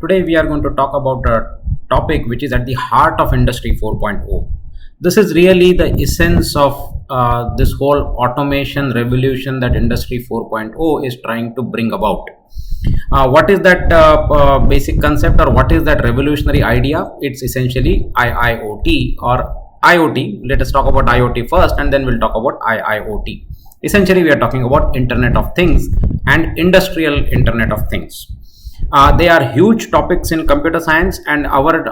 Today we are going to talk about a topic which is at the heart of Industry 4.0. This is really the essence of this whole automation revolution that Industry 4.0 is trying to bring about. What is that basic concept, or what is that revolutionary idea? It's essentially IIoT or IoT. Let us talk about IoT first, and then we'll talk about IIoT. Essentially, we are talking about Internet of Things and Industrial Internet of Things. They are huge topics in computer science, and our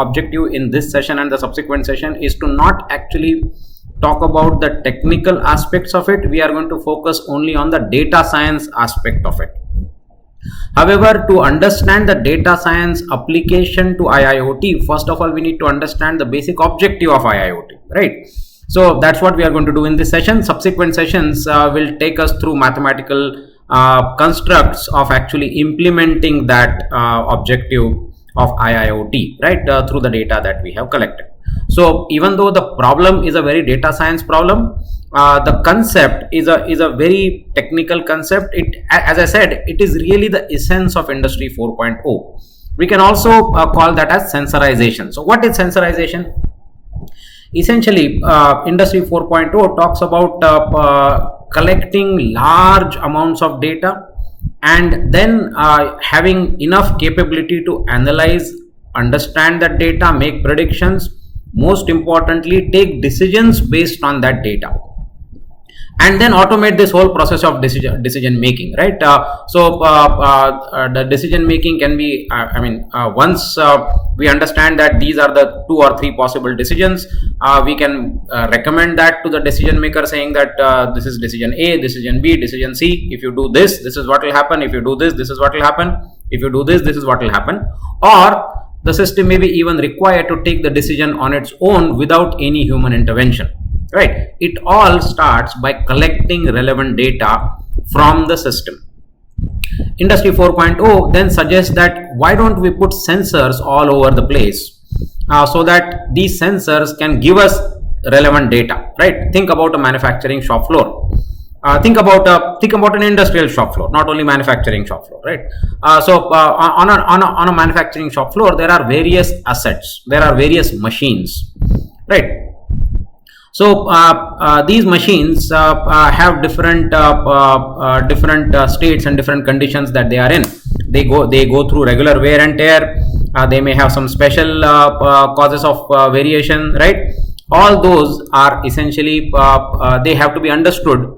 objective in this session and the subsequent session is to not actually talk about the technical aspects of it. We are going to focus only on the data science aspect of it. However, to understand the data science application to IIoT, first of all, we need to understand the basic objective of IIoT, right? So that's what we are going to do in this session. Subsequent sessions will take us through mathematical constructs of actually implementing that objective of IIoT, right, through the data that we have collected. So even though the problem is a very data science problem, the concept is a very technical concept. It, as I said, it is really the essence of Industry 4.0. We can also call that as sensorization. So what is sensorization? Essentially, Industry 4.0 talks about collecting large amounts of data and then having enough capability to analyze, understand that data, make predictions, most importantly, take decisions based on that data, and then automate this whole process of decision making, right? The decision making can be, once we understand that these are the 2 or 3 possible decisions, we can recommend that to the decision maker, saying that this is decision A, decision B, decision C. If you do this, this is what will happen. If you do this, this is what will happen. If you do this, this is what will happen. Or the system may be even required to take the decision on its own without any human intervention. Right. It all starts by collecting relevant data from the system. Industry 4.0 then suggests that why don't we put sensors all over the place so that these sensors can give us relevant data. Right. Think about a manufacturing shop floor. Think about an industrial shop floor, not only manufacturing shop floor, right? On a manufacturing shop floor, there are various assets, there are various machines, right? So these machines have different states and different conditions that they are in. They go through regular wear and tear. They may have some special causes of variation, right? All those are essentially they have to be understood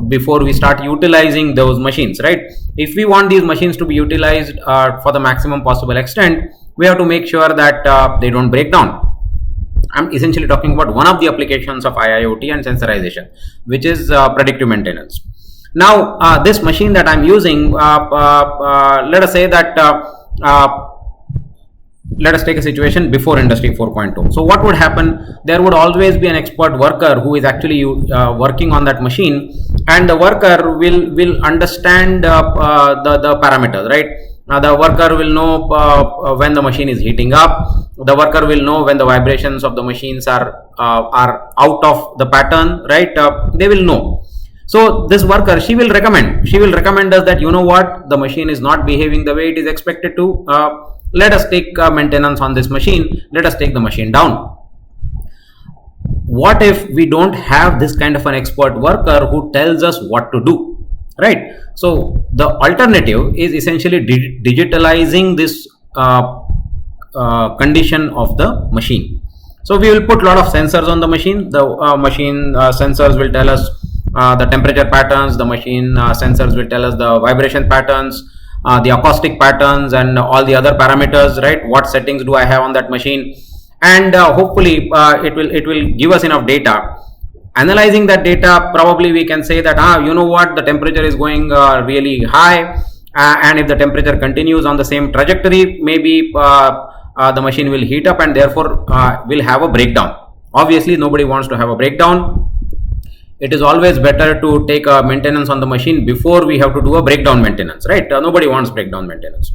before we start utilizing those machines, right? If we want these machines to be utilized for the maximum possible extent, we have to make sure that they don't break down. I'm essentially talking about one of the applications of IIoT and sensorization, which is predictive maintenance. Now, this machine that I'm using, let us say that let us take a situation before Industry 4.0. So what would happen? There would always be an expert worker who is actually working on that machine, and the worker will understand the parameters, right? The worker will know when the machine is heating up. The worker will know when the vibrations of the machines are out of the pattern, right? They will know. So this worker, she will recommend us that, you know what, the machine is not behaving the way it is expected to. Let us take maintenance on this machine. Let us take the machine down. What if we don't have this kind of an expert worker who tells us what to do, right? So the alternative is essentially digitalizing this condition of the machine. So we will put a lot of sensors on the machine. The machine sensors will tell us the temperature patterns. The machine sensors will tell us the vibration patterns, the acoustic patterns, and all the other parameters, right? What settings do I have on that machine? And hopefully it will give us enough data. Analyzing that data, probably we can say that you know what, the temperature is going really high, and if the temperature continues on the same trajectory, maybe the machine will heat up and therefore will have a breakdown. Obviously, nobody wants to have a breakdown. It is always better to take a maintenance on the machine before we have to do a breakdown maintenance, right? Nobody wants breakdown maintenance.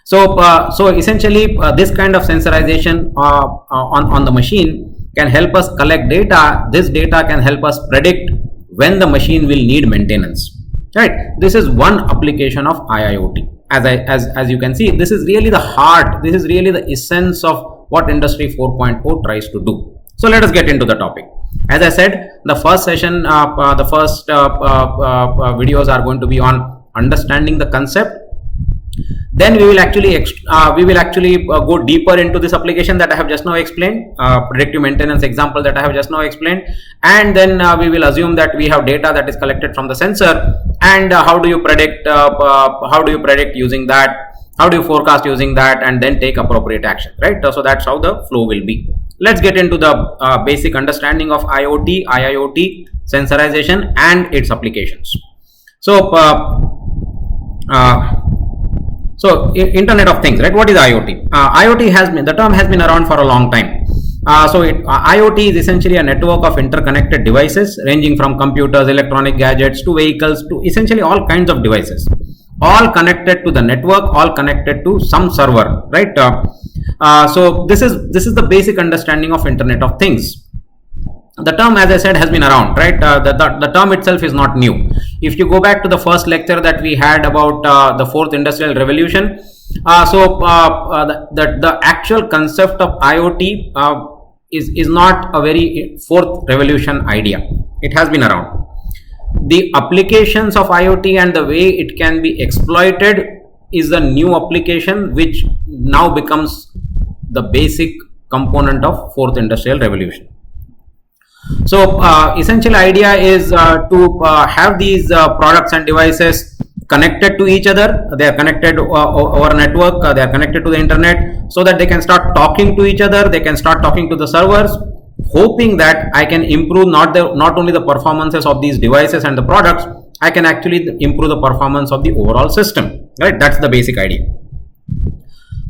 So essentially, this kind of sensorization on the machine can help us collect data. This data can help us predict when the machine will need maintenance, right? This is one application of IIoT. as you can see, this is really the heart, this is really the essence of what Industry 4.0 tries to do. So let us get into the topic. As I said, the first session, the first videos are going to be on understanding the concept. Then we will actually go deeper into this application that I have just now explained, predictive maintenance example that I have just now explained, and then we will assume that we have data that is collected from the sensor, and how do you predict using that, how do you forecast using that, and then take appropriate action, right? So that's how the flow will be. Let's get into the basic understanding of IoT, IIoT, sensorization, and its applications. So Internet of Things, right? What is IoT? IoT the term has been around for a long time. IoT is essentially a network of interconnected devices ranging from computers, electronic gadgets to vehicles to essentially all kinds of devices, all connected to the network, all connected to some server, right? So this is the basic understanding of Internet of Things. The term, as I said, has been around, right? The term itself is not new. If you go back to the first lecture that we had about the fourth industrial revolution, the actual concept of IoT is not a very fourth revolution idea. It has been around. The applications of IoT and the way it can be exploited is the new application, which now becomes the basic component of fourth industrial revolution. So essential idea is to have these products and devices connected to each other. They are connected over a network, they are connected to the internet, so that they can start talking to each other, they can start talking to the servers, hoping that I can improve not only the performances of these devices and the products, I can actually improve the performance of the overall system, right? That's the basic idea.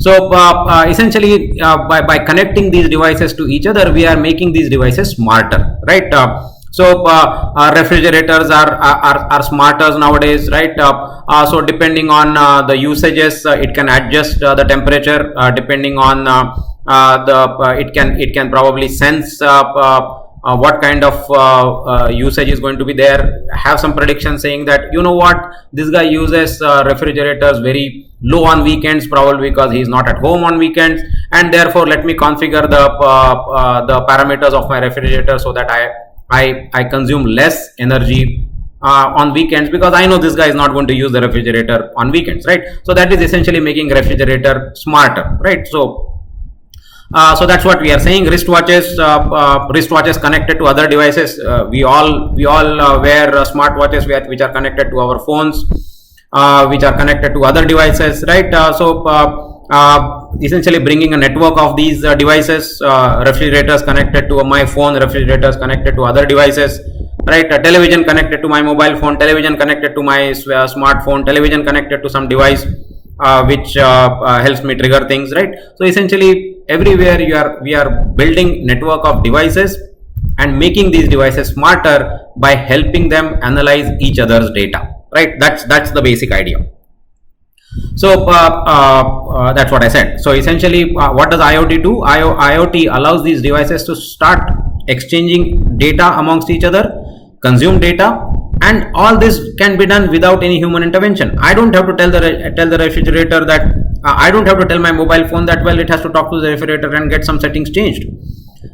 So essentially, by connecting these devices to each other, we are making these devices smarter, right? Refrigerators are smarter nowadays, right? So depending on the usages, it can adjust the temperature. Depending on it can probably sense what kind of usage is going to be there. Have some prediction saying that, you know what, this guy uses refrigerators very low on weekends, probably because he is not at home on weekends, and therefore let me configure the parameters of my refrigerator so that I consume less energy on weekends, because I know this guy is not going to use the refrigerator on weekends, right? So that is essentially making refrigerator smarter, right? So that's what we are saying. Wristwatches connected to other devices. We all wear smartwatches which are connected to our phones, which are connected to other devices, right? Essentially bringing a network of these devices. Refrigerators connected to my phone, refrigerators connected to other devices, right? Television connected to my mobile phone, television connected to my smartphone, television connected to some device which helps me trigger things, right? So essentially everywhere we are building network of devices and making these devices smarter by helping them analyze each other's data, right? That's the basic idea. So that's what I said. So essentially, what does IoT do? IoT allows these devices to start exchanging data amongst each other, consume data, and all this can be done without any human intervention. I don't have to tell the refrigerator that I don't have to tell my mobile phone that, well, it has to talk to the refrigerator and get some settings changed,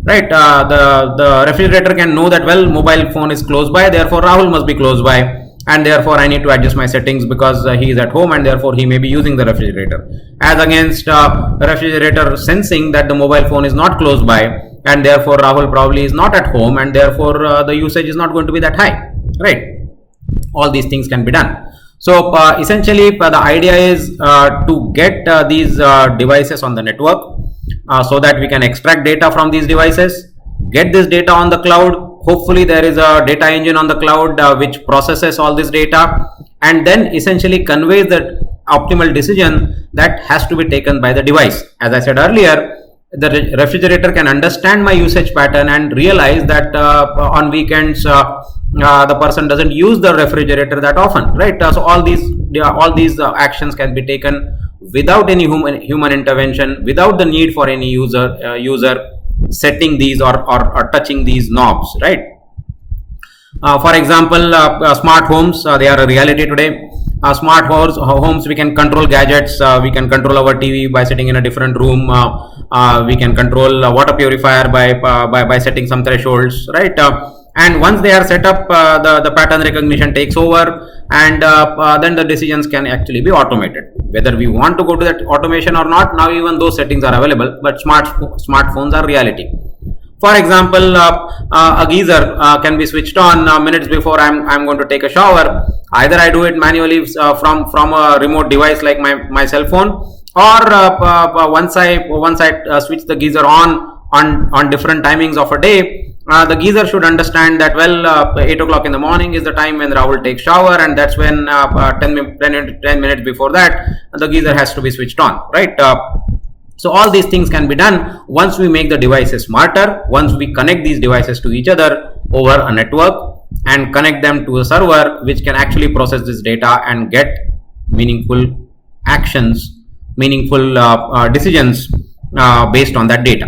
right? The refrigerator can know that, well, mobile phone is close by, therefore Rahul must be close by, and therefore I need to adjust my settings because he is at home and therefore he may be using the refrigerator, as against the refrigerator sensing that the mobile phone is not close by and therefore Rahul probably is not at home and therefore the usage is not going to be that high, right? All these things can be done. So essentially the idea is to get these devices on the network so that we can extract data from these devices, get this data on the cloud. Hopefully there is a data engine on the cloud which processes all this data and then essentially conveys the optimal decision that has to be taken by the device. As I said earlier, the refrigerator can understand my usage pattern and realize that on weekends the person doesn't use the refrigerator that often, right? So all these actions can be taken without any human intervention, without the need for any user setting these or touching these knobs, right? For example, smart homes, they are a reality today. Smart homes, we can control gadgets. We can control our TV by sitting in a different room. We can control water purifier by setting some thresholds, right? And once they are set up, the pattern recognition takes over, and then the decisions can actually be automated. Whether we want to go to that automation or not, now even those settings are available, but smartphones are reality. For example, a geyser can be switched on minutes before I'm going to take a shower. Either I do it manually from a remote device like my cell phone, or once I switch the geyser on different timings of a day, the geyser should understand that, well, 8 o'clock in the morning is the time when Rahul takes shower, and that's when 10 minutes before that the geyser has to be switched on, right? So all these things can be done once we make the devices smarter, once we connect these devices to each other over a network and connect them to a server which can actually process this data and get meaningful actions, meaningful decisions based on that data,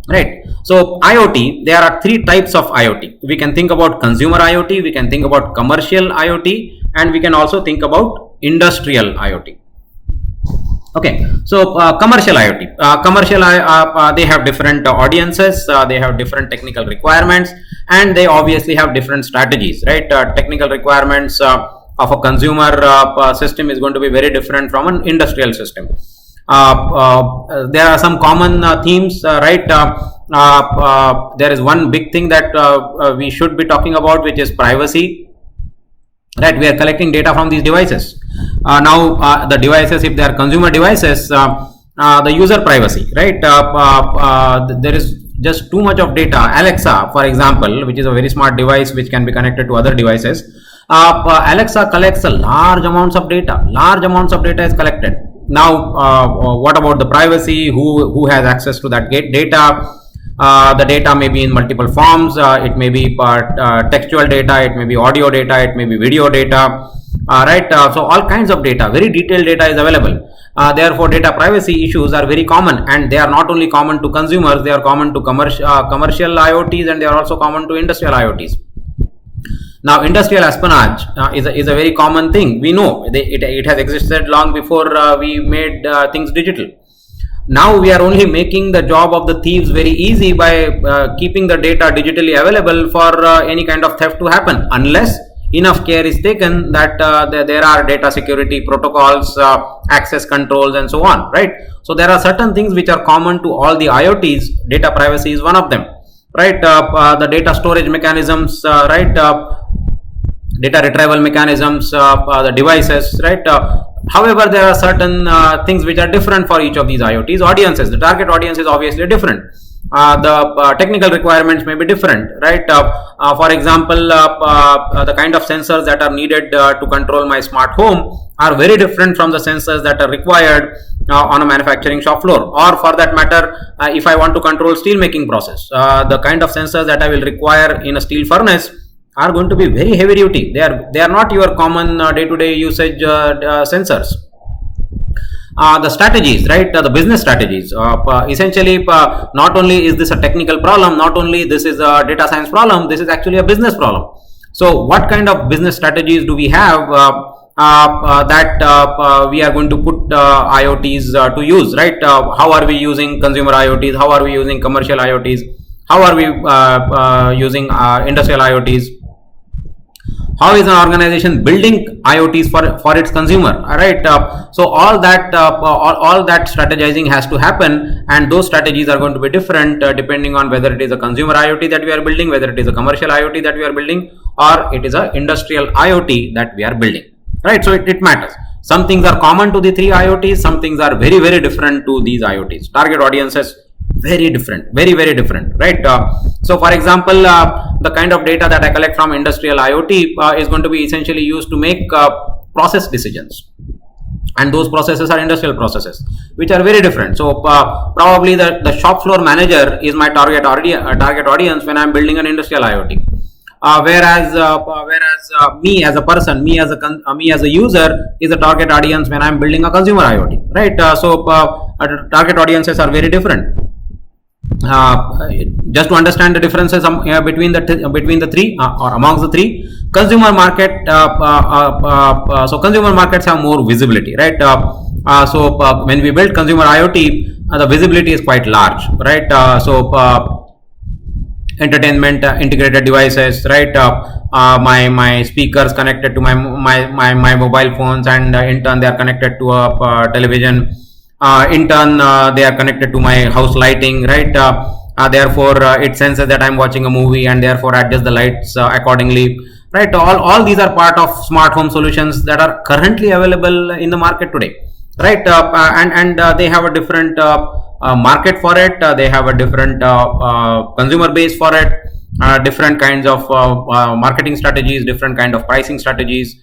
right? So IoT, there are three types of IoT. We can think about consumer IoT, we can think about commercial IoT, and we can also think about industrial IoT. Okay, so commercial IoT, they have different audiences, they have different technical requirements, and they obviously have different strategies, right? Technical requirements of a consumer system is going to be very different from an industrial system. There are some common themes, right? There is one big thing that we should be talking about, which is privacy, right? We are collecting data from these devices. Now the devices, if they are consumer devices, the user privacy, right? There is just too much of data. Alexa, for example, which is a very smart device which can be connected to other devices, Alexa collects a large amounts of data. Large amounts of data is collected. Now what about the privacy? Who has access to that data? The data may be in multiple forms. It may be textual data, it may be audio data, it may be video data, right? So all kinds of data, very detailed data is available. Therefore data privacy issues are very common, and they are not only common to consumers, they are common to commercial IoTs, and they are also common to industrial IoTs. Now industrial espionage is a very common thing. We know it has existed long before we made things digital. Now we are only making the job of the thieves very easy by keeping the data digitally available for any kind of theft to happen, unless enough care is taken that there are data security protocols, access controls, and so on, right? So there are certain things which are common to all the IoTs. Data privacy is one of them, right? The data storage mechanisms, right? Data retrieval mechanisms, the devices, right? However, there are certain things which are different for each of these IoTs. Audiences, the target audience is obviously different. The technical requirements may be different, right? For example, the kind of sensors that are needed to control my smart home are very different from the sensors that are required on a manufacturing shop floor, or for that matter, if I want to control steel making process, the kind of sensors that I will require in a steel furnace are going to be very heavy duty. They are not your common day-to-day usage sensors. The strategies, right? The business strategies. Essentially, not only is this a technical problem, not only this is a data science problem, this is actually a business problem. So, what kind of business strategies do we have that we are going to put IoTs to use, right? How are we using consumer IoTs? How are we using commercial IoTs? How are we using industrial IoTs? How is an organization building IoTs for its consumer? All right. So all that strategizing has to happen, and those strategies are going to be different depending on whether it is a consumer IoT that we are building, whether it is a commercial IoT that we are building, or it is a industrial IoT that we are building. Right. So it matters. Some things are common to the three IoTs. Some things are very, very different to these IoTs. Target audiences, very different, very, very different, right? So for example, the kind of data that I collect from industrial IoT is going to be essentially used to make process decisions, and those processes are industrial processes, which are very different. So probably the shop floor manager is my target audience when I'm building an industrial IoT. Whereas me as a person, me as a user is a target audience when I'm building a consumer IoT, right? So target audiences are very different. just to understand the differences between the three or amongst the three, consumer market. So consumer markets have more visibility, right? When we build consumer IoT, the visibility is quite large, right? Entertainment integrated devices, right? My speakers connected to my mobile phones, and in turn they are connected to a television. In turn, they are connected to my house lighting, right? Therefore, it senses that I'm watching a movie, and therefore adjusts the lights accordingly, right? All these are part of smart home solutions that are currently available in the market today, right? And they have a different market for it. They have a different consumer base for it. Different kinds of marketing strategies, different kind of pricing strategies,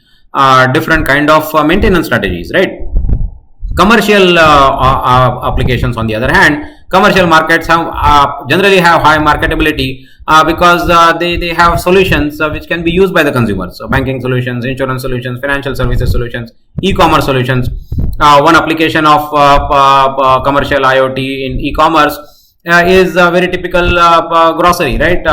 different kind of maintenance strategies, right? Commercial applications, on the other hand, commercial markets generally have high marketability because they have solutions which can be used by the consumers. So banking solutions, insurance solutions, financial services solutions, e-commerce solutions. One application of commercial IoT in e-commerce is very typical grocery, right?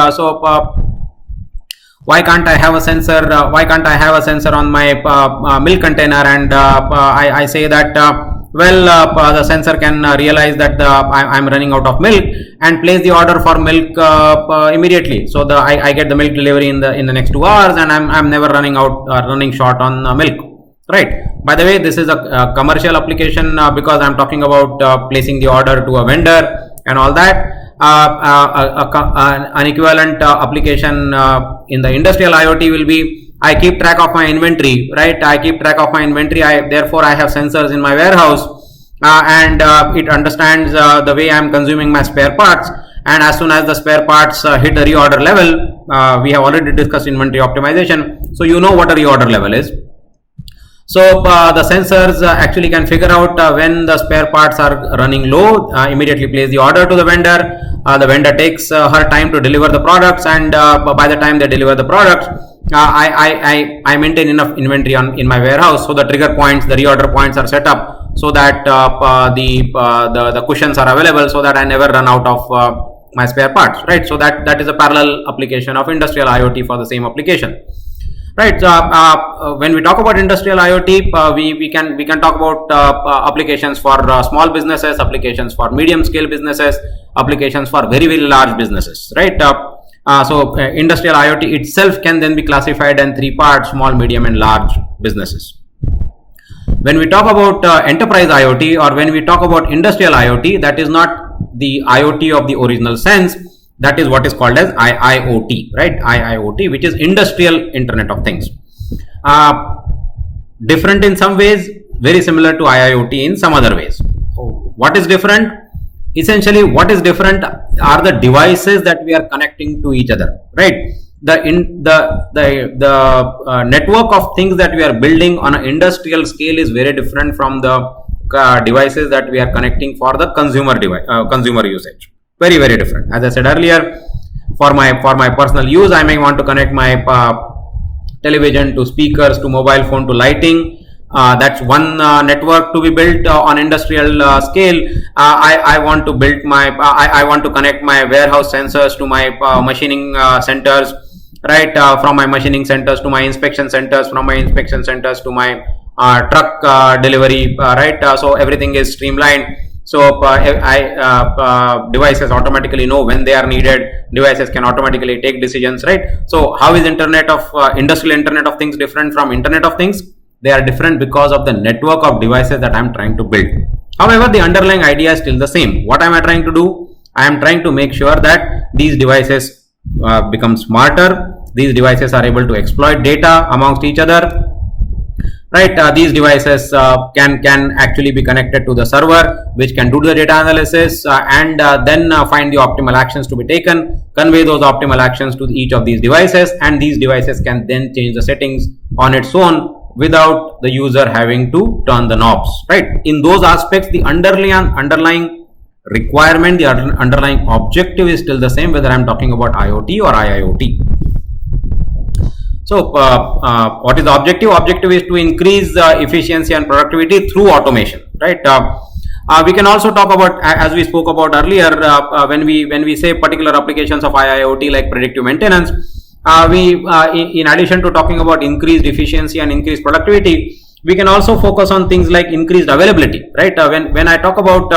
Why can't I have a sensor? Why can't I have a sensor on my milk container? And I say that the sensor can realize that I'm running out of milk and place the order for milk immediately. So I get the milk delivery in the next 2 hours, and I'm never running short on milk. Right. By the way, this is a commercial application because I'm talking about placing the order to a vendor and all that. An equivalent application in the industrial IoT will be, I keep track of my inventory, right? I keep track of my inventory. Therefore, I have sensors in my warehouse, and it understands the way I am consuming my spare parts. And as soon as the spare parts hit the reorder level, we have already discussed inventory optimization. So you know what a reorder level is. So the sensors actually can figure out when the spare parts are running low, immediately place the order to the vendor. The vendor takes her time to deliver the products, and by the time they deliver the products, I maintain enough inventory in my warehouse. So the trigger points, the reorder points are set up so that the cushions are available, so that I never run out of my spare parts, right? So that is a parallel application of industrial IoT for the same application. Right. When we talk about industrial IoT, we can talk about applications for small businesses, applications for medium scale businesses, applications for very large businesses. Right. Industrial IoT itself can then be classified in 3 parts: small, medium, and large businesses. When we talk about enterprise IoT, or when we talk about industrial IoT, that is not the IoT of the original sense. That is what is called as IIoT, right? IIoT, which is Industrial Internet of Things. Different in some ways, very similar to IIoT in some other ways. What is different? Essentially, what is different are the devices that we are connecting to each other, right? The network of things that we are building on an industrial scale is very different from the devices that we are connecting for the consumer usage. Very different. As I said earlier, for my personal use, I may want to connect my television to speakers, to mobile phone, to lighting. That's one network to be built on industrial scale. I want to build I want to connect my warehouse sensors to my machining centers, right? From my machining centers to my inspection centers, from my inspection centers to my truck delivery, right? So everything is streamlined. So devices automatically know when they are needed. Devices can automatically take decisions, right? So how is industrial Internet of Things different from Internet of Things? They are different because of the network of devices that I am trying to build. However, the underlying idea is still the same. What am I trying to do? I am trying to make sure that these devices become smarter. These devices are able to exploit data amongst each other. Right, these devices can actually be connected to the server, which can do the data analysis and then find the optimal actions to be taken, convey those optimal actions to each of these devices, and these devices can then change the settings on its own without the user having to turn the knobs. Right, in those aspects, the underlying requirement, the underlying objective is still the same, whether I'm talking about IoT or IIoT. So, what is the objective? Objective is to increase efficiency and productivity through automation, right? We can also talk about, as we spoke about earlier, when we say particular applications of IIoT like predictive maintenance, in addition to talking about increased efficiency and increased productivity, we can also focus on things like increased availability, right? When I talk about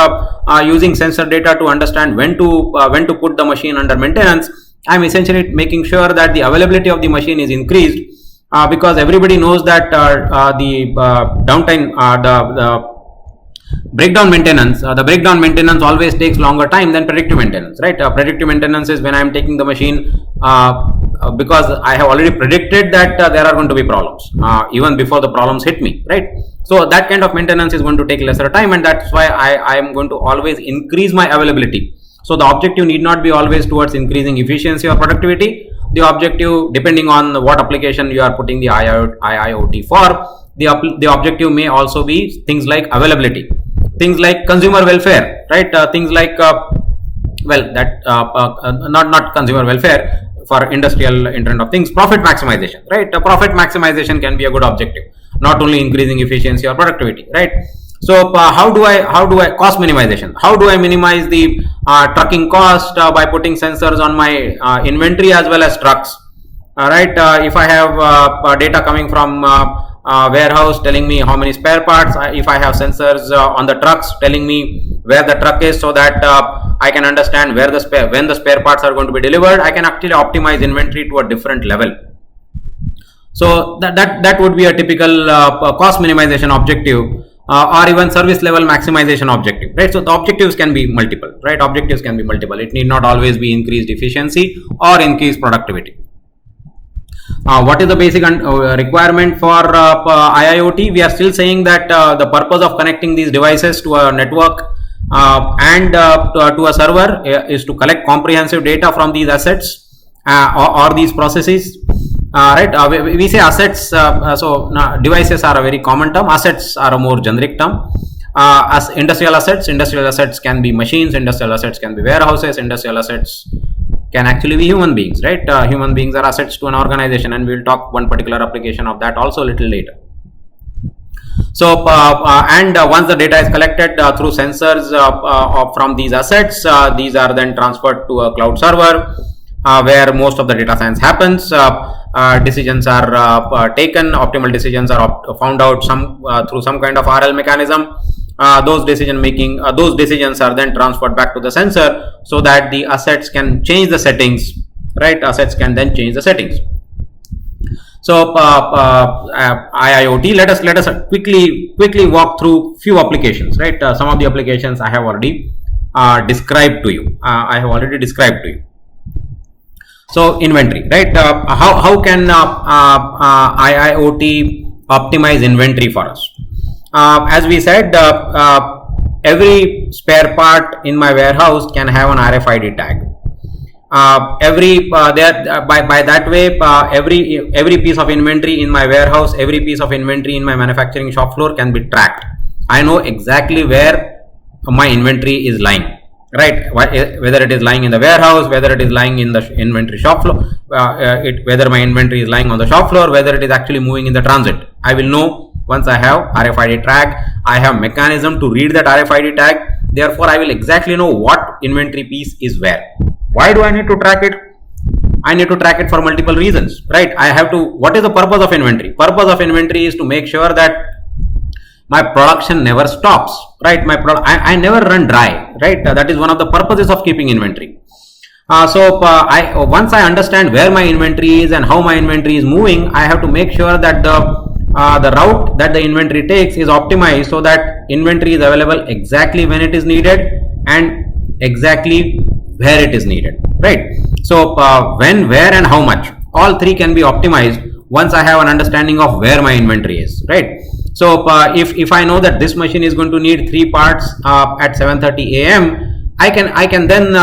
using sensor data to understand when to put the machine under maintenance, I'm essentially making sure that the availability of the machine is increased, because everybody knows that the downtime, the breakdown maintenance, always takes longer time than predictive maintenance, right? Predictive maintenance is when I'm taking the machine because I have already predicted that there are going to be problems even before the problems hit me, right? So that kind of maintenance is going to take lesser time, and that's why I am going to always increase my availability. So the objective need not be always towards increasing efficiency or productivity. The objective, depending on what application you are putting the IIoT for, the objective may also be things like availability, things like consumer welfare, right? Things like not consumer welfare, for industrial internet of things, profit maximization, right? Profit maximization can be a good objective, not only increasing efficiency or productivity, right? So how do I cost minimization? How do I minimize the trucking cost by putting sensors on my inventory as well as trucks? Right? If I have data coming from warehouse telling me how many spare parts, if I have sensors on the trucks telling me where the truck is, so that I can understand when the spare parts are going to be delivered, I can actually optimize inventory to a different level. So that would be a typical cost minimization objective, or even service level maximization objective, right? So the objectives can be multiple, right? Objectives can be multiple. It need not always be increased efficiency or increased productivity. What is the basic requirement for IIoT? We are still saying that the purpose of connecting these devices to a network and to a server is to collect comprehensive data from these assets or these processes. Right? We say assets, so devices are a very common term. Assets are a more generic term. As industrial assets can be machines, industrial assets can be warehouses, industrial assets can actually be human beings, right? Human beings are assets to an organization, and we'll talk one particular application of that also a little later. So once the data is collected through sensors from these assets, these are then transferred to a cloud server where most of the data science happens. Decisions are taken, optimal decisions are found out through some kind of RL mechanism. Those decisions are then transferred back to the sensor, so that the assets can change the settings, right? Assets can then change the settings. So IIoT, let us quickly walk through few applications, right? Some of the applications I have already described to you. So inventory, right? How can IIoT optimize inventory for us? As we said, every spare part in my warehouse can have an RFID tag. By that way, every piece of inventory in my warehouse, every piece of inventory in my manufacturing shop floor can be tracked. I know exactly where my inventory is lying, right? Whether it is lying in the warehouse, whether it is lying in the inventory shop floor, whether my inventory is lying on the shop floor, whether it is actually moving in the transit. I will know once I have RFID tag. I have mechanism to read that RFID tag. Therefore, I will exactly know what inventory piece is where. Why do I need to track it? I need to track it for multiple reasons, right? What is the purpose of inventory? Purpose of inventory is to make sure that my production never stops, right? I never run dry, right? That is one of the purposes of keeping inventory. Once I understand where my inventory is and how my inventory is moving, I have to make sure that the route that the inventory takes is optimized, so that inventory is available exactly when it is needed and exactly where it is needed, right? So when, where and how much, all three can be optimized once I have an understanding of where my inventory is, right? So if I know that this machine is going to need 3 parts at 7:30 a.m., I can then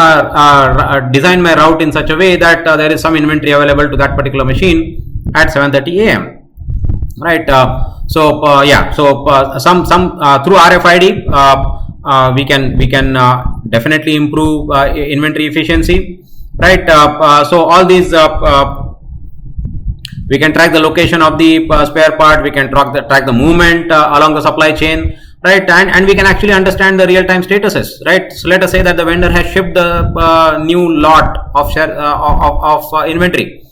design my route in such a way that there is some inventory available to that particular machine at 7:30 a.m. Right? Some through RFID we can definitely improve inventory efficiency, right? So all these we can track the location of the spare part, we can track the movement along the supply chain, right? And we can actually understand the real-time statuses, right? So let us say that the vendor has shipped the new lot of inventory.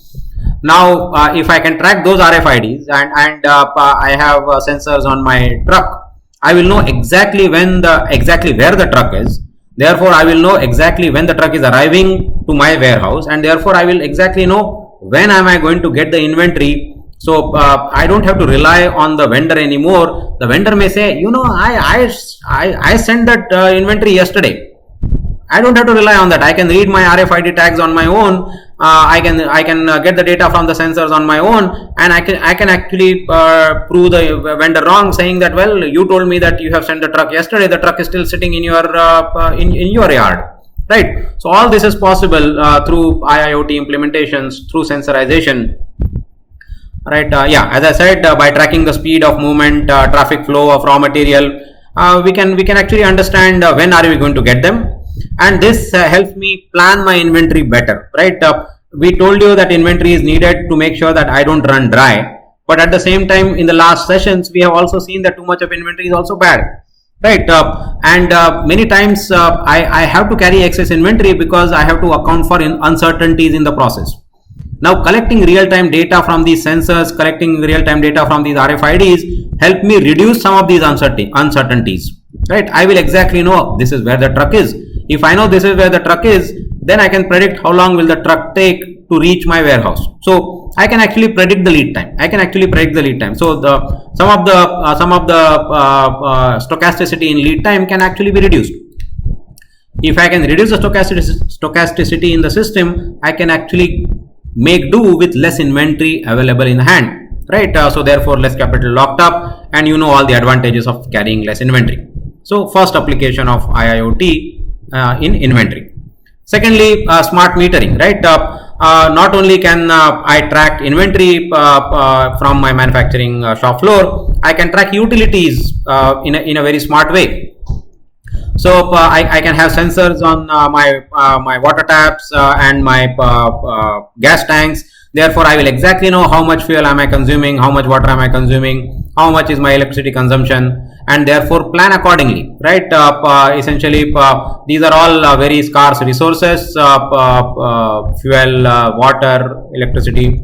Now, if I can track those RFIDs and I have sensors on my truck, I will know exactly where the truck is. Therefore, I will know exactly when the truck is arriving to my warehouse, and therefore I will exactly know when am I going to get the inventory. So I don't have to rely on the vendor anymore. The vendor may say, I sent that inventory yesterday. I don't have to rely on that. I can read my RFID tags on my own. I can get the data from the sensors on my own, and I can actually prove the vendor wrong, saying that, well, you told me that you have sent the truck yesterday. The truck is still sitting in your in your yard, right? So all this is possible through IIoT implementations, through sensorization. Right, as I said, by tracking the speed of movement, traffic flow of raw material, we can actually understand when are we going to get them, and this helps me plan my inventory better, right? We told you that inventory is needed to make sure that I don't run dry, but at the same time, in the last sessions, we have also seen that too much of inventory is also bad, right? Many times I have to carry excess inventory because I have to account for uncertainties in the process. Now, collecting real-time data from these sensors, collecting real-time data from these RFIDs help me reduce some of these uncertainties, right? I will exactly know this is where the truck is. If I know this is where the truck is, then I can predict how long will the truck take to reach my warehouse. So I can actually predict the lead time. So some of the stochasticity in lead time can actually be reduced. If I can reduce the stochasticity in the system, I can actually make do with less inventory available in hand, right? So therefore less capital locked up, and you know all the advantages of carrying less inventory. So first application of IIoT in inventory. Secondly, smart metering, right? Not only can I track inventory from my manufacturing shop floor, I can track utilities in a very smart way. So I can have sensors on my water taps and my gas tanks. Therefore, I will exactly know how much fuel am I consuming, how much water am I consuming, how much is my electricity consumption, and therefore plan accordingly, right? Essentially, these are all very scarce resources: fuel, water, electricity.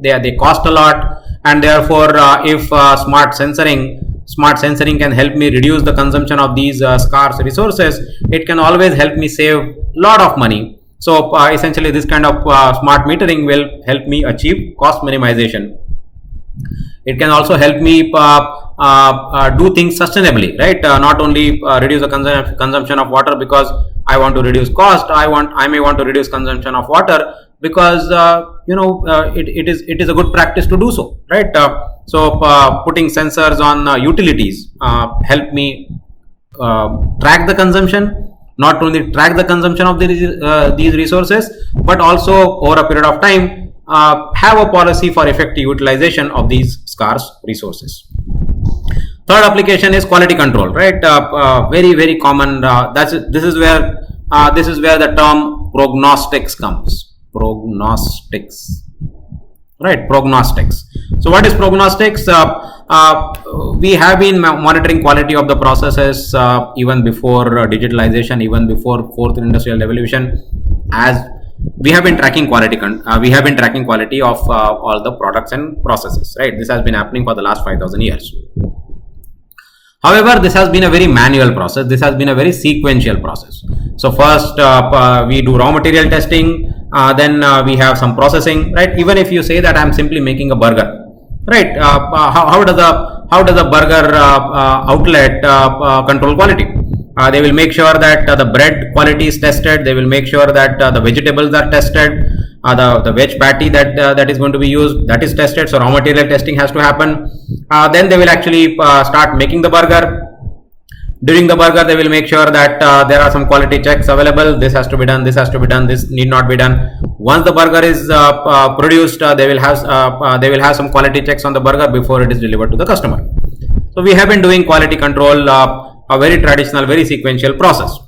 They cost a lot, and therefore, if smart sensoring can help me reduce the consumption of these scarce resources, it can always help me save a lot of money. So essentially this kind of smart metering will help me achieve cost minimization. It can also help me do things sustainably, right? Not only reduce the consumption of water because I want to reduce cost. I may want to reduce consumption of water because it is a good practice to do so, right? So putting sensors on utilities help me track the consumption. Not only track the consumption of these resources, but also over a period of time have a policy for effective utilization of these scarce resources. Third application is quality control, right? Very common. This is where the term prognostics comes. Prognostics. Right, prognostics. So what is prognostics? We have been monitoring quality of the processes even before digitalization, even before fourth industrial revolution. As we have been tracking quality, of all the products and processes. Right, this has been happening for the last 5,000 years. However, this has been a very manual process. This has been a very sequential process. So first we do raw material testing, then we have some processing, right? Even if you say that I'm simply making a burger, right? How does a burger outlet control quality? They will make sure that the bread quality is tested. They will make sure that the vegetables are tested. The veg patty that is going to be used, that is tested. So raw material testing has to happen. Then they will actually start making the burger. During the burger, they will make sure that there are some quality checks available. This has to be done. This has to be done. This need not be done. Once the burger is produced, they will have some quality checks on the burger before it is delivered to the customer. So we have been doing quality control, a very traditional, very sequential process.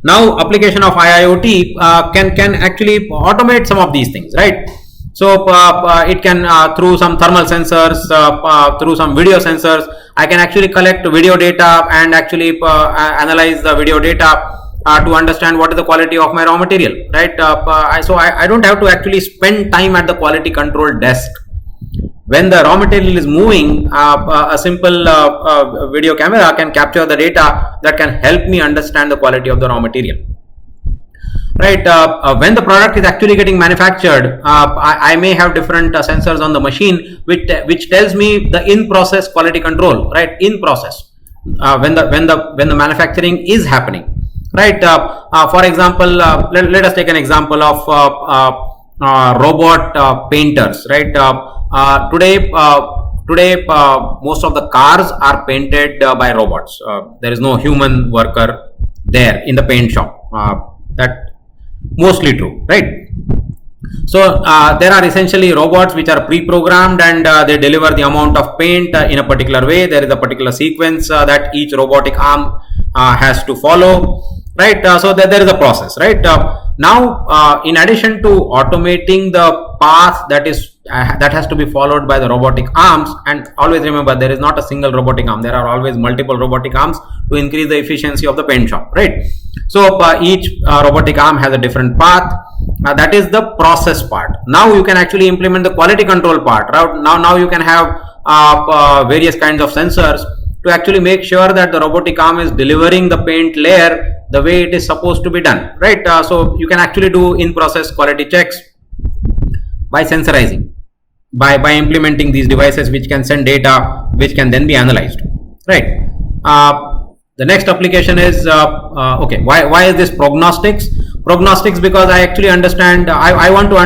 Now, application of IIoT can actually automate some of these things, right? So it can through some thermal sensors, through some video sensors, I can actually collect video data and actually analyze the video data to understand what is the quality of my raw material, right? So I don't have to actually spend time at the quality control desk. When the raw material is moving, a simple video camera can capture the data that can help me understand the quality of the raw material. Right, when the product is actually getting manufactured, I may have different sensors on the machine which tells me the in-process quality control, right? In process, when the manufacturing is happening, right? For example, let us take an example of robot painters, right? Today, most of the cars are painted by robots. There is no human worker there in the paint shop. That mostly true, right? So there are essentially robots which are pre-programmed, and they deliver the amount of paint in a particular way. There is a particular sequence that each robotic arm has to follow, right? So there is a process, right? Now, in addition to automating the path that has to be followed by the robotic arms, and always remember, there is not a single robotic arm. There are always multiple robotic arms to increase the efficiency of the paint shop, right? So each robotic arm has a different path. That is the process part. Now you can actually implement the quality control part. Right? Now you can have various kinds of sensors to actually make sure that the robotic arm is delivering the paint layer the way it is supposed to be done, right? So you can actually do in-process quality checks by sensorizing, by implementing these devices which can send data which can then be analyzed, right? The next application is okay. Why is this prognostics? Prognostics, because I actually understand. I want to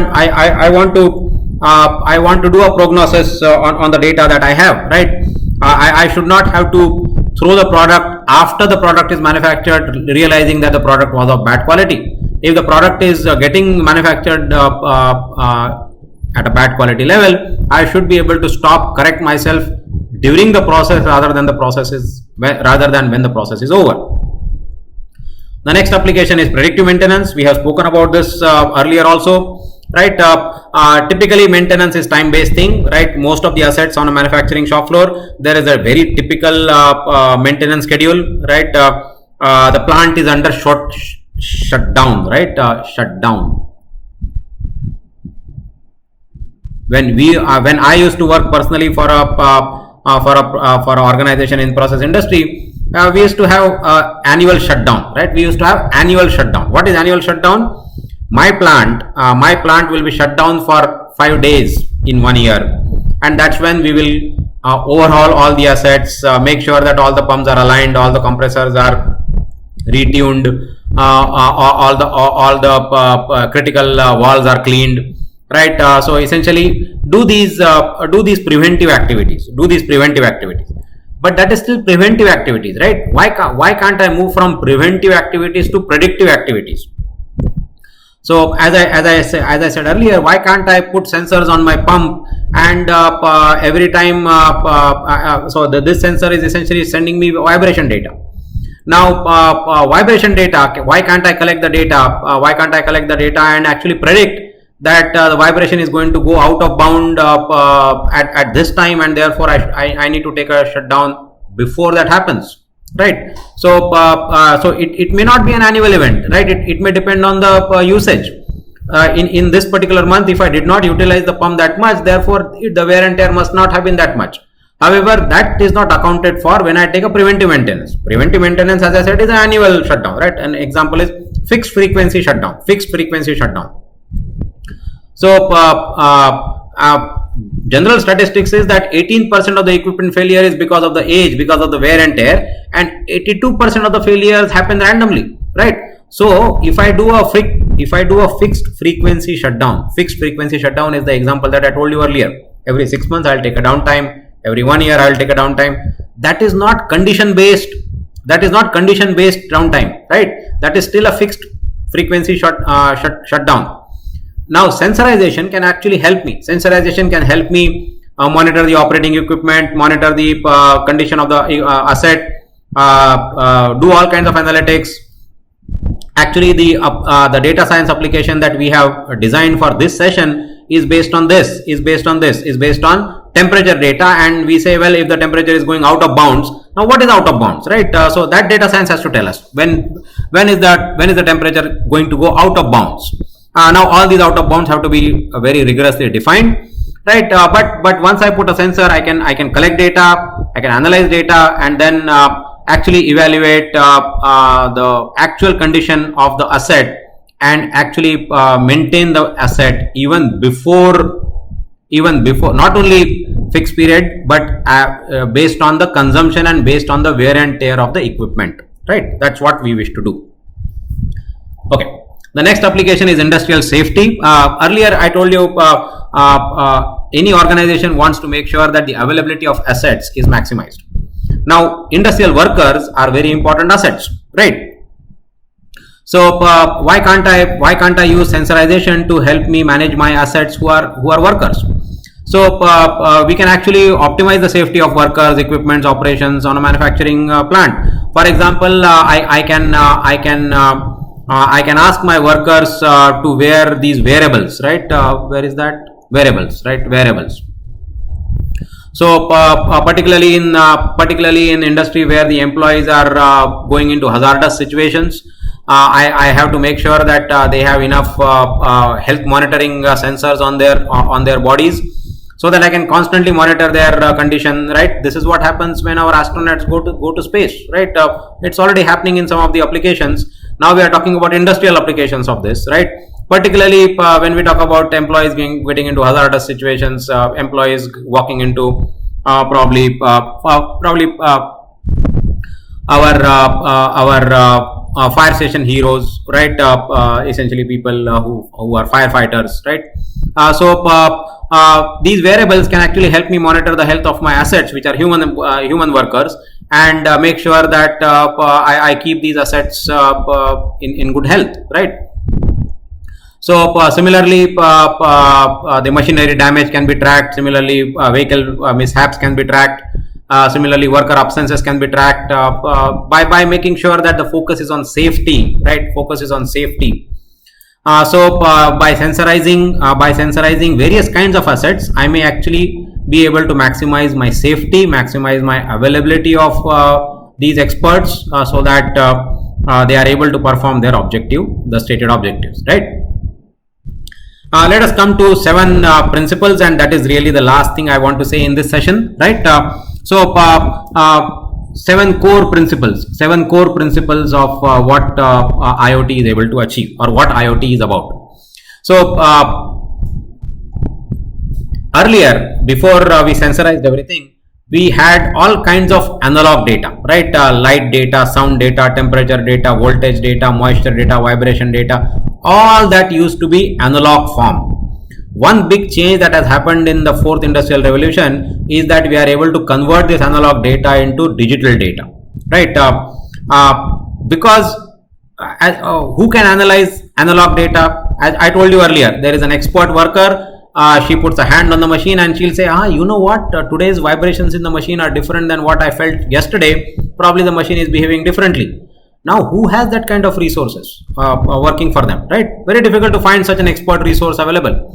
do a prognosis on the data that I have, right? I should not have to throw the product after the product is manufactured, realizing that the product was of bad quality. If the product is getting manufactured at a bad quality level, I should be able to stop, correct myself during the process rather than when the process is over. The next application is predictive maintenance. We have spoken about this earlier also, right? Typically maintenance is time-based thing, right? Most of the assets on a manufacturing shop floor, there is a very typical maintenance schedule, right? The plant is under shutdown, right? Shutdown. When I used to work personally for an organization in process industry, we used to have annual shutdown, right? We used to have annual shutdown. What is annual shutdown? My plant will be shut down for 5 days in 1 year, and that's when we will overhaul all the assets, make sure that all the pumps are aligned, all the compressors are retuned, all the critical valves are cleaned, right? So essentially, do these preventive activities. But that is still preventive activities, right? Why can't I move from preventive activities to predictive activities? So as I said earlier, why can't I put sensors on my pump, and every time this sensor is essentially sending me vibration data. Now vibration data, why can't I collect the data? And actually predict that the vibration is going to go out of bound at this time, and therefore I need to take a shutdown before that happens, right? So it may not be an annual event, right? It may depend on the usage. In this particular month, if I did not utilize the pump that much, therefore the wear and tear must not have been that much. However, that is not accounted for when I take a preventive maintenance. Preventive maintenance, as I said, is an annual shutdown, right? An example is fixed frequency shutdown. So general statistics is that 18% of the equipment failure is because of the age, because of the wear and tear, and 82% of the failures happen randomly, right? So if I do a fixed frequency shutdown is the example that I told you earlier. Every 6 months I'll take a downtime. Every 1 year I'll take a downtime. That is not condition based downtime, right? That is still a fixed frequency shutdown. Now sensorization can actually help me. Monitor the operating equipment, monitor the condition of the asset, do all kinds of analytics. Actually, the data science application that we have designed for this session is based on temperature data, and we say, well, if the temperature is going out of bounds, now what is out of bounds, right? So that data science has to tell us when is the temperature going to go out of bounds. Now all these out of bounds have to be very rigorously defined, right? But once I put a sensor, I can collect data, I can analyze data, and then actually evaluate the actual condition of the asset, and actually maintain the asset even before not only fixed period, but based on the consumption and based on the wear and tear of the equipment, right? That's what we wish to do. Okay, the next application is industrial safety. Earlier I told you any organization wants to make sure that the availability of assets is maximized. Now industrial workers are very important assets, right? So why can't I use sensorization to help me manage my assets who are workers? So we can actually optimize the safety of workers, equipment, operations on a manufacturing plant. For example, I can ask my workers to wear these wearables, right? Where is that? Wearables, right? Wearables. So particularly in industry where the employees are going into hazardous situations, I have to make sure that they have enough health monitoring sensors on their bodies, so that I can constantly monitor their condition, right? This is what happens when our astronauts go to space, right? It's already happening in some of the applications. Now we are talking about industrial applications of this, right? Particularly when we talk about employees getting into hazardous situations, employees walking into probably our fire station heroes, right? Essentially people who are firefighters, right? So these variables can actually help me monitor the health of my assets, which are human workers, and make sure that I keep these assets in good health, right? So similarly, the machinery damage can be tracked. Similarly, vehicle mishaps can be tracked. Similarly, worker absences can be tracked by making sure that the focus is on safety, right? Focus is on safety. So by sensorizing various kinds of assets, I may actually be able to maximize my safety, maximize my availability of these experts, so that they are able to perform their objective, the stated objectives, right? Let us come to 7 principles, and that is really the last thing I want to say in this session, right? So 7 core principles of what IoT is able to achieve, or what IoT is about. So earlier, before we sensorized everything, we had all kinds of analog data, right? Light data, sound data, temperature data, voltage data, moisture data, vibration data, all that used to be analog form. One big change that has happened in the 4th industrial revolution is that we are able to convert this analog data into digital data, right? Because who can analyze analog data? As I told you earlier, there is an expert worker. She puts a hand on the machine and she'll say, you know what, today's vibrations in the machine are different than what I felt yesterday. Probably the machine is behaving differently. Now, who has that kind of resources working for them, right? Very difficult to find such an expert resource available.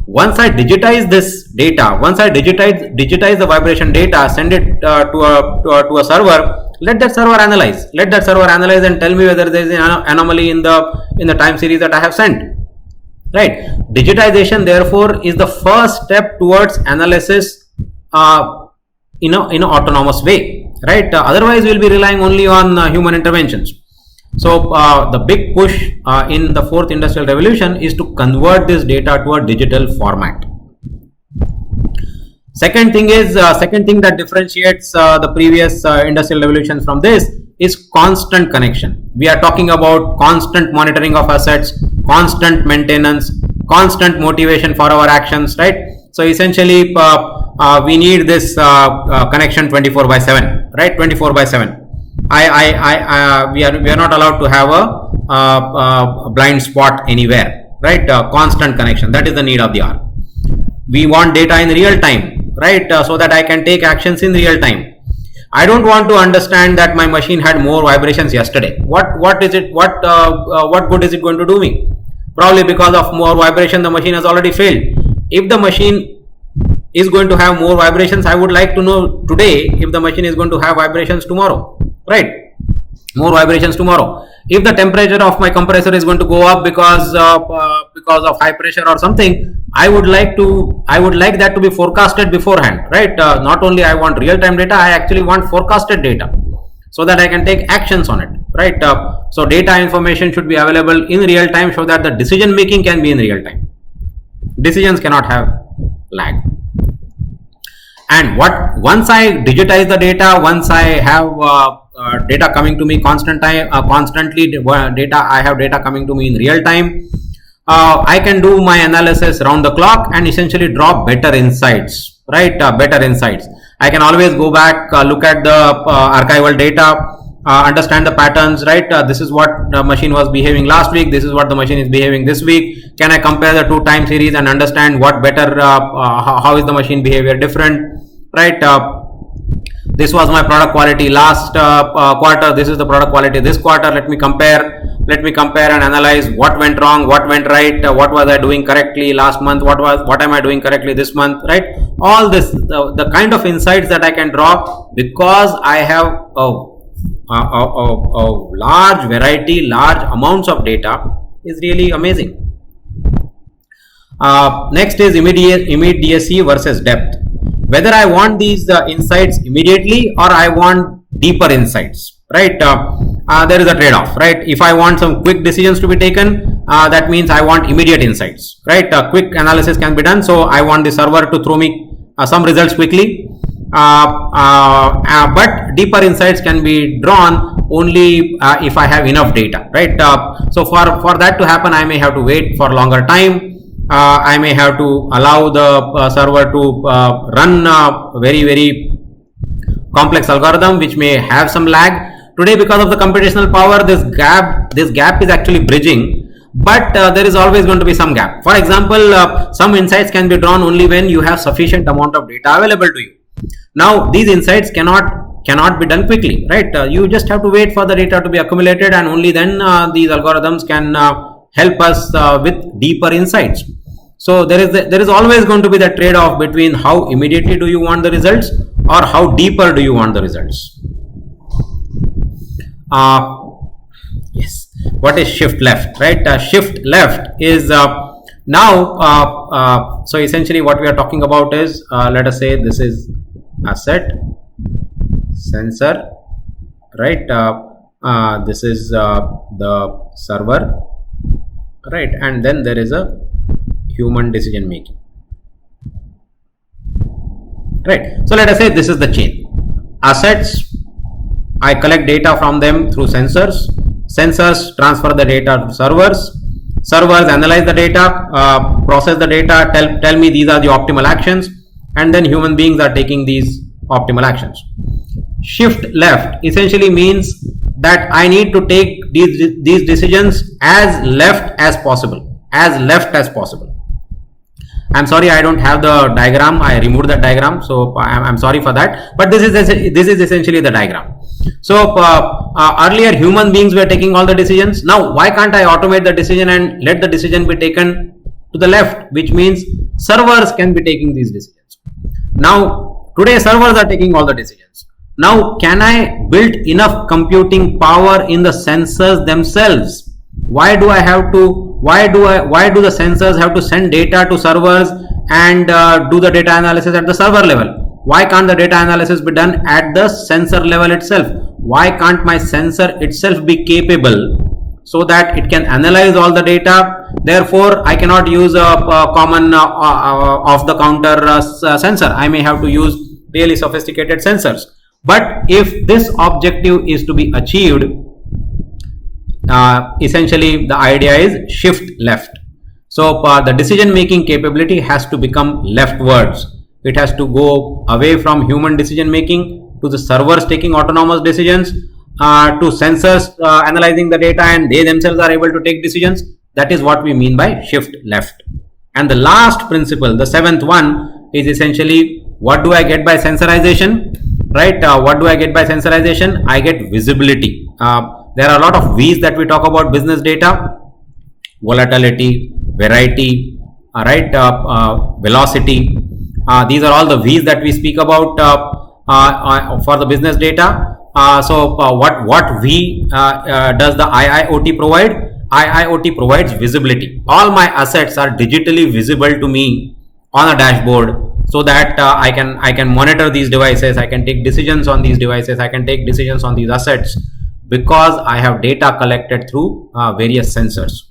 Once I digitize this data, once I digitize the vibration data, send it to a server, let that server analyze. Let that server analyze and tell me whether there is an anomaly in the time series that I have sent. Right? Digitization, therefore, is the first step towards analysis in an autonomous way. Right? Otherwise, we'll be relying only on human interventions. So the big push in the 4th industrial revolution is to convert this data to a digital format. Second thing that differentiates the previous industrial revolutions from this is constant connection. We are talking about constant monitoring of assets, constant maintenance, constant motivation for our actions, right? So essentially, we need this connection 24/7, right? 24/7. We are not allowed to have a blind spot anywhere, right? Constant connection. That is the need of the hour. We want data in real time, right? So that I can take actions in real time. I don't want to understand that my machine had more vibrations yesterday. What is it? What good is it going to do me? Probably because of more vibration, the machine has already failed. If the machine is going to have more vibrations, I would like to know today if the machine is going to have vibrations tomorrow, right? More vibrations tomorrow. If the temperature of my compressor is going to go up because of high pressure or something, I would like that to be forecasted beforehand, right? Not only I want real-time data, I actually want forecasted data so that I can take actions on it, right? So data information should be available in real time so that the decision making can be in real time. Decisions cannot have lag. And once I digitize the data, once I have data coming to me constantly data, I have data coming to me in real time, I can do my analysis round the clock and essentially draw better insights, right? Better insights. I can always go back, look at the archival data, understand the patterns, right? This is what the machine was behaving last week, this is what the machine is behaving this week. Can I compare the two time series and understand what better, how is the machine behavior different, right? This was my product quality last quarter, this is the product quality this quarter. Let me compare and analyze what went wrong, what went right, what was I doing correctly last month, what am I doing correctly this month, right? All this, the kind of insights that I can draw because I have a large variety, large amounts of data, is really amazing. Next is immediacy versus depth. Whether I want these insights immediately or I want deeper insights, right? There is a trade-off, right? If I want some quick decisions to be taken, that means I want immediate insights, right? Quick analysis can be done, so I want the server to throw me some results quickly. But deeper insights can be drawn only if I have enough data, right? So for that to happen, I may have to wait for longer time. I may have to allow the server to run very, very complex algorithm which may have some lag. Today, because of the computational power, this gap is actually bridging, but there is always going to be some gap. For example, some insights can be drawn only when you have sufficient amount of data available to you. Now, these insights cannot be done quickly, right? You just have to wait for the data to be accumulated, and only then these algorithms can help us with deeper insights. So there is always going to be the trade-off between how immediately do you want the results or how deeper do you want the results. Yes. What is shift left, right? Shift left is now. So essentially, what we are talking about is, let us say this is asset, sensor, right? This is the server, right? And then there is a human decision making, right? So let us say this is the chain. Assets, I collect data from them through sensors. Sensors transfer the data to servers. Servers analyze the data, process the data, tell me these are the optimal actions, and then human beings are taking these optimal actions. Shift left essentially means that I need to take these decisions as left as possible. I'm sorry, I don't have the diagram. I removed the diagram, so I'm sorry for that. But this is essentially the diagram. So earlier human beings were taking all the decisions. Now why can't I automate the decision and let the decision be taken to the left, which means servers can be taking these decisions. Now today servers are taking all the decisions. Now can I build enough computing power in the sensors themselves? Why do the sensors have to send data to servers and do the data analysis at the server level? Why can't the data analysis be done at the sensor level itself? Why can't my sensor itself be capable so that it can analyze all the data? Therefore, I cannot use a common off-the-counter sensor. I may have to use really sophisticated sensors. But if this objective is to be achieved, essentially the idea is shift left. So the decision making capability has to become leftwards. It has to go away from human decision making to the servers taking autonomous decisions, to sensors analyzing the data, and they themselves are able to take decisions. That is what we mean by shift left. And the last principle, the seventh one, is essentially what do I get by sensorization, right? What do I get by sensorization? I get visibility. There are a lot of V's that we talk about business data: volatility, variety, right? Velocity. These are all the V's that we speak about for the business data. What V does the IIoT provide? IIoT provides visibility. All my assets are digitally visible to me on a dashboard, so that I can monitor these devices, I can take decisions on these devices, I can take decisions on these assets, because I have data collected through various sensors.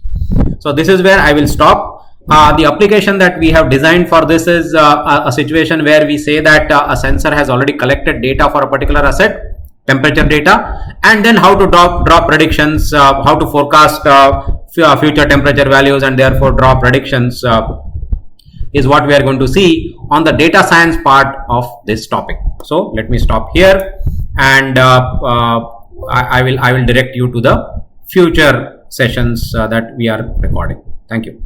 So this is where I will stop. The application that we have designed for this is a situation where we say that a sensor has already collected data for a particular asset, temperature data, and then how to draw predictions, how to forecast future temperature values, and therefore draw predictions is what we are going to see on the data science part of this topic. So let me stop here, and I will direct you to the future sessions that we are recording. Thank you.